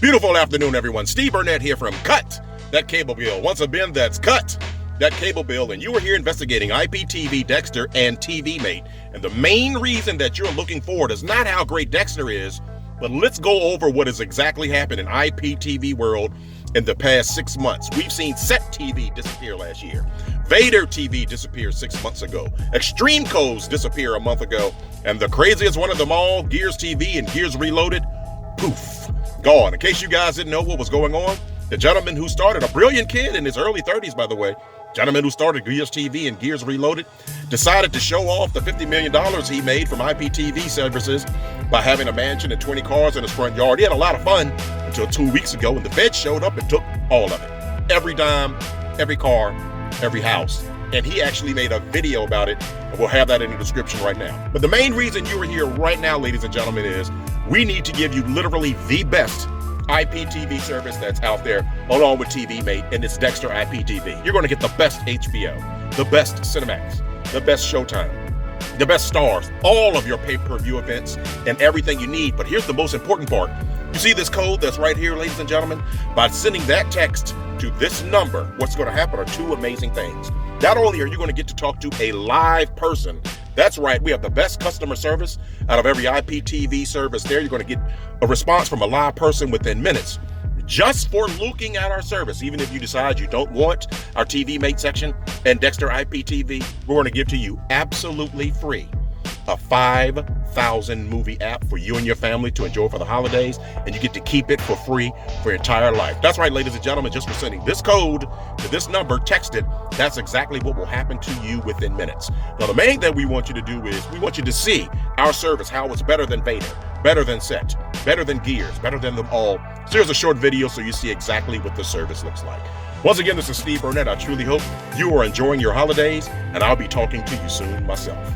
Beautiful afternoon, everyone. Steve Burnett here from Cut That Cable Bill. Once again, that's Cut That Cable Bill, and you are here investigating IPTV, Dexter, and TVMate. And the main reason that you're looking forward is not how great Dexter is, but let's go over what has exactly happened in IPTV world in the past 6 months. We've seen Set TV disappear last year. Vader TV disappeared 6 months ago. Xtreme codes disappear a month ago. And the craziest one of them all, Gears TV and Gears Reloaded, poof, gone. In case you guys didn't know what was going on, the gentleman who started, a brilliant kid in his early 30s, by the way, gentleman who started Gears TV and Gears Reloaded, decided to show off the $50 million he made from IPTV services by having a mansion and 20 cars in his front yard. He had a lot of fun until 2 weeks ago when the feds showed up and took all of it. Every dime, every car, every house. And he actually made a video about it, and we'll have that in the description right now. But the main reason you are here right now, ladies and gentlemen, is we need to give you literally the best IPTV service that's out there, along with TVMate, and it's Dexter IPTV. You're going to get the best HBO, the best Cinemax, the best Showtime, the best stars, all of your pay-per-view events, and everything you need. But here's the most important part. You see this code that's right here, ladies and gentlemen? By sending that text to this number, what's going to happen are two amazing things. Not only are you going to get to talk to a live person, that's right, we have the best customer service out of every IPTV service there. You're going to get a response from a live person within minutes just for looking at our service. Even if you decide you don't want our TVMate section and Dexter IPTV, we're going to give to you absolutely free a 5,000 movie app for you and your family to enjoy for the holidays, and you get to keep it for free for your entire life. That's right, ladies and gentlemen, just for sending this code to this number, text it, that's exactly what will happen to you within minutes. Now, the main thing we want you to do is we want you to see our service, how it's better than Vader, better than Set, better than Gears, better than them all. So here's a short video so you see exactly what the service looks like. Once again, this is Steve Burnett. I truly hope you are enjoying your holidays, and I'll be talking to you soon myself.